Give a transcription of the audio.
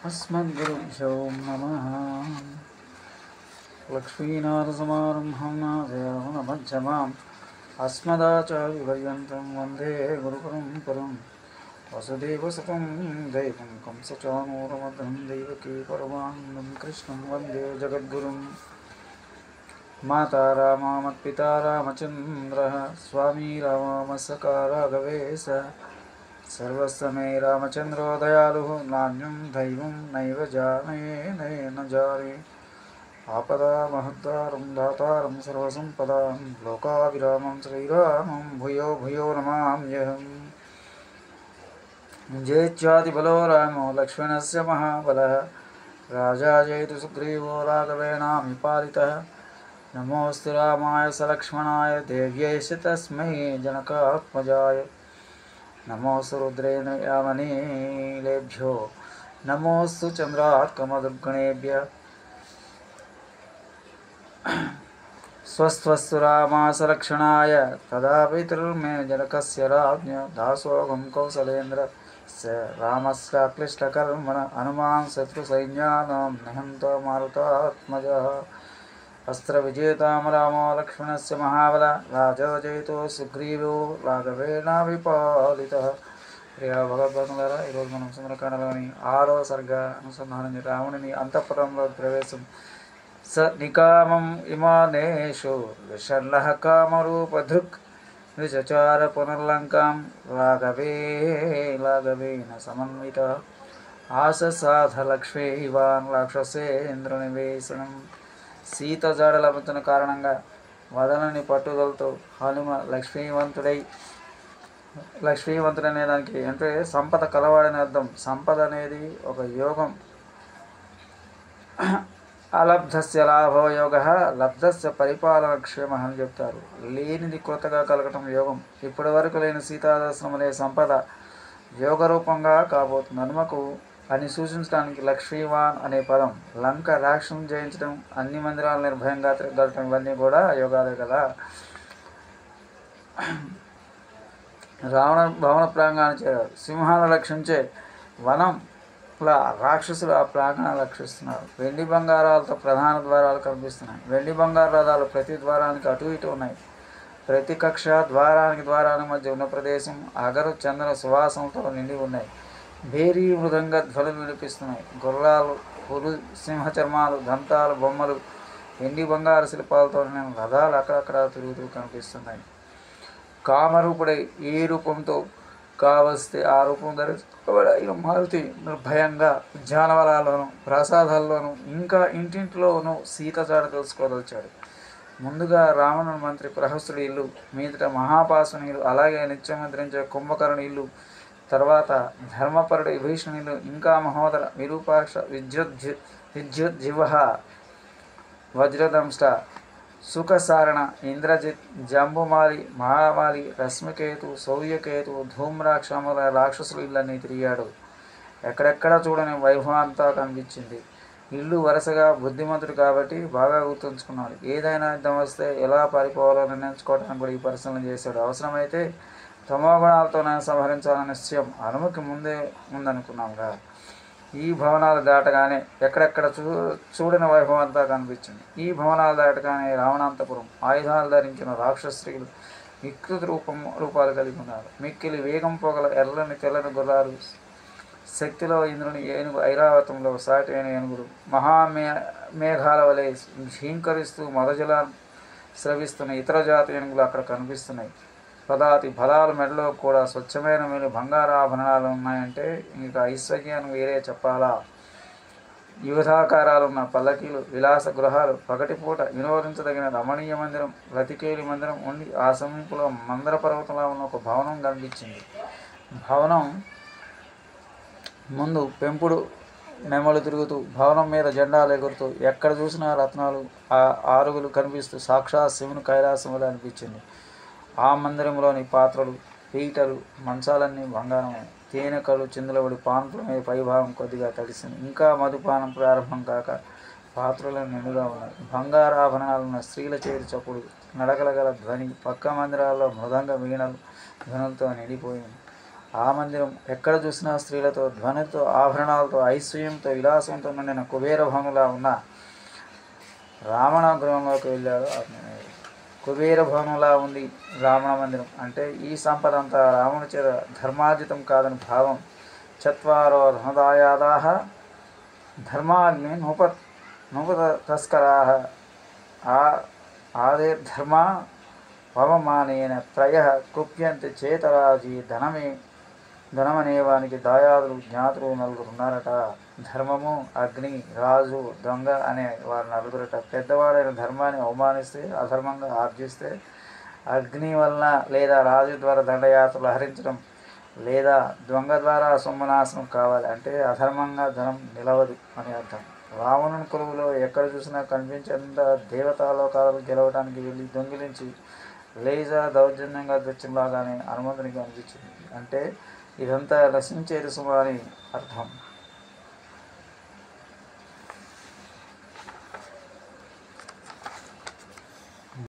अस्मद्गुरुभ्यो नमः। लक्ष्मीनाथसमारम्भां नाथयामुनमध्यमाम् अस्मदाचार्यपर्यन्तं वन्दे गुरुपरम्परां। वसुदेवसुतं देवं कंसचाणूरमर्दनं देवकी परमानन्दं कृष्णं वन्दे जगद्गुरुं। माता रामा मत्पिता रामचन्द्रः, स्वामी राममस्सखा राघवेशः। सर्वस्वमे रामचन्द्रो दयालुः, नान्यं दैवं नैव जाने न जाने। आपदामहत्तारं दातारं सर्वसम्पदां, लोकाभिरामं श्रीरामं भूयो भूयो नमाम्यहम्। जयेच्छादिबलो रामो लक्ष्मणस्य महाबलः, राजा जयतु सुग्रीवो राघवेणाभिपालितः। नमोऽस्तु रामाय सलक्ष्मणाय देव्यै च तस्मै जनकात्मजाय। नमोऽस्तु रुद्रेन्द्रयामनीलेभ्यो, नमोऽस्तु चन्द्रार्कमदुर्गणेभ्यः। स्वस्त्वस्तु रामासलक्षणाय तदा पितुर्मे जनकस्य राज्ञ। दासोऽहं कौसलेन्द्रस्य रामस्याक्लिष्टकर्मण, हनुमान् शत्रुसैन्यानां निहन्ता मारुतात्मजः। अस्त्रविजेतां रामो लक्ष्मणस्य महाबल, राजा जयतो సుగ్రీవో రాఘవేణాభిపాలితః। ప్రియ భగవద్బంధులారా, ఈరోజు మనం సుందరకాండలోని 6వ సర్గ అనుసంధానం రావణుని అంతఃపురంలో ప్రవేశం. స నికామం ఇమానేషు విషర్లః కామరూపధృక్, విచచార పునర్లంకాం రాఘవేణ సమన్వితః। ఆససాధ లక్ష్మీవాన్ రాక్షసేంద్రనివేశనం. సీత జాడ లభించిన కారణంగా వదలని పట్టుదలతో హనుమ లక్ష్మీవంతుడనే దానికి అంటే సంపద కలవాడని అర్థం. సంపద అనేది ఒక యోగం. అలబ్ధస్య లాభో యోగ, లబ్ధస్య పరిపాలన క్షేమ అని చెప్తారు. లేనిది కొత్తగా కలగటం యోగం. ఇప్పటి వరకు లేని సీతాదర్శనం అనే సంపద యోగరూపంగా కాబోతుంది. హనుమకు అని సూచించడానికి లక్ష్మీవాన్ అనే పదం. లంక రాక్షసును జయించడం, అన్ని మందిరాలు నిర్భయంగా తిరగలటం, ఇవన్నీ కూడా యోగాలే కదా. రావణ భవన ప్రాంగణాన్ని చేరారు. సింహాలను రక్షించే వనంలా రాక్షసులు ఆ ప్రాంగణాన్ని రక్షిస్తున్నారు. వెండి బంగారాలతో ప్రధాన ద్వారాలు కనిపిస్తున్నాయి. వెండి బంగారు రథాలు ప్రతి ద్వారానికి అటు ఇటు ఉన్నాయి. ప్రతి కక్ష ద్వారానికి మధ్య ఉన్న ప్రదేశం అగరు చంద్ర సువాసనతో నిండి ఉన్నాయి. భేరీ మృదంగ ధ్వనులు వినిపిస్తున్నాయి. గుర్రాలు, పులు, సింహ చర్మాలు, దంతాలు, బొమ్మలు, వెండి బంగారు శిల్పాలతో రథాలు అక్కడక్కడ తిరుగుతూ కనిపిస్తున్నాయి. కామరూపుడై ఏ రూపంతో కావస్తే ఆ రూపం ధరించబడిన మారుతి నిర్భయంగా ఉద్యానవనాల్లోనూ ప్రసాదాల్లోనూ ఇంకా ఇంటింటిలోనూ సీత జాడ తెలుసుకోదలిచాడు. ముందుగా రావణుని మంత్రి ప్రహస్తుడి ఇల్లు, మీదట మహాపాసుని ఇల్లు, అలాగే నిత్యమంత్రించే కుంభకర్ణి ఇల్లు, తర్వాత ధర్మపరుడు విభీషణులు, ఇంకా మహోదర విరూపాక్ష విద్యుజ్జివ వజ్రదంష్ట సుఖసారణ ఇంద్రజిత్ జంబుమాలి మహామాలి రశ్మికేతు సౌర్యకేతు ధూమ్రాక్ష మొదలైన రాక్షసులు ఇళ్ళన్నీ తిరిగాడు. ఎక్కడెక్కడ చూడని వైభవం అంతా కనిపించింది. ఇల్లు వరుసగా బుద్ధిమంతుడు కాబట్టి బాగా గుర్తుంచుకున్నాడు. ఏదైనా యుద్ధం వస్తే ఎలా పారిపోవాలో నిర్ణయించుకోవడానికి కూడా ఈ పరిశీలన చేశాడు. అవసరమైతే తమోగుణాలతో నేను సంహరించాలనే నిశ్చయం హనుమకి ముందే ఉందనుకున్నాంగా. ఈ భవనాలు దాటగానే ఎక్కడెక్కడ చూడని వైభవం అంతా కనిపించింది. ఈ భవనాలు దాటగానే రావణాంతపురం. ఆయుధాలు ధరించిన రాక్షస్త్రీలు వికృత రూపాలు కలిగి ఉన్నారు. మిక్కిలి వేగం పొగల ఎర్రని తెల్లని గుర్రాలు, శక్తిలో ఇంద్రుని ఏనుగు, ఐరావతంలో సాటి అయిన ఏనుగులు, మేఘాల వలె ఝీంకరిస్తూ మదజలాన్ని స్రవిస్తున్న ఇతర జాతి ఏనుగులు అక్కడ కనిపిస్తున్నాయి. పదాతి బలాల మెడలో కూడా స్వచ్ఛమైన మేలు బంగారాభరణాలు ఉన్నాయంటే ఇంకా ఐశ్వర్యాన్ని వేరే చెప్పాలా. యువధాకారాలున్న పల్లకీలు, విలాస గృహాలు, పగటిపూట వినోదించదగిన రమణీయ మందిరం, రతికేలి మందిరం ఉండి ఆ సమీపంలో మందర పర్వతంలో ఉన్న ఒక భవనం కనిపించింది. భవనం ముందు పెంపుడు నెమలు తిరుగుతూ, భవనం మీద జెండాలు ఎగురుతూ, ఎక్కడ చూసినా రత్నాలు ఆరుగులు కనిపిస్తూ సాక్షాత్ శివుని కైలాసం వల్ల అనిపించింది. ఆ మందిరంలోని పాత్రలు, పీటలు, మంచాలన్నీ బంగారమే. తేనెకలు చిందులబడి పాన్పుల మీద పైభాగం కొద్దిగా తడిసింది. ఇంకా మధుపానం ప్రారంభం కాక పాత్రలు నిండుగా ఉన్నాయి. బంగారాభరణాలున్న స్త్రీల చేతి చప్పుడు, నడకల గల ధ్వని పక్క మందిరాల్లో మృదంగ వీణలు ధ్వనులతో నిండిపోయింది. ఆ మందిరం ఎక్కడ చూసినా స్త్రీలతో, ధ్వనితో, ఆభరణాలతో, ఐశ్వర్యంతో, విలాసంతో నిండిన కుబేర భవనులా ఉన్న రావణ గృహంలోకి వెళ్ళాడు ఆంజనేయుడు. కుబేర భవనంలా ఉంది రావణ మందిరం అంటే ఈ సంపద అంతా రావణ చేత ధర్మార్జితం కాదని భావం. చత్వారో ధనదాయాదాహ ధర్మాగ్ని నృప తస్కరా ఆదేర్ధర్మా పవమానేన త్రయ కుప్యంతి చేతరాజీ ధనమనేవానికి దాయాదులు జ్ఞాతులు నలుగురు ఉన్నారట. ధర్మము, అగ్ని, రాజు, దొంగ అనే వారు నలుగురట. పెద్దవాడైన ధర్మాన్ని అవమానిస్తే, అధర్మంగా ఆర్జిస్తే అగ్ని వలన లేదా రాజు ద్వారా దండయాత్రలు హరించడం లేదా దొంగ ద్వారా సొమ్మనాశనం కావాలి. అంటే అధర్మంగా ధనం నిలవదు అని అర్థం. రావణుని కొలువులో ఎక్కడ చూసినా కనిపించేంత దేవతాలోకాలను గెలవడానికి వెళ్ళి దొంగిలించి లేజా దౌర్జన్యంగా తెచ్చింలాగానే హనుమంతునికి అనిపించింది. అంటే ఇదంతా నశించేది సుమ అని అర్థం.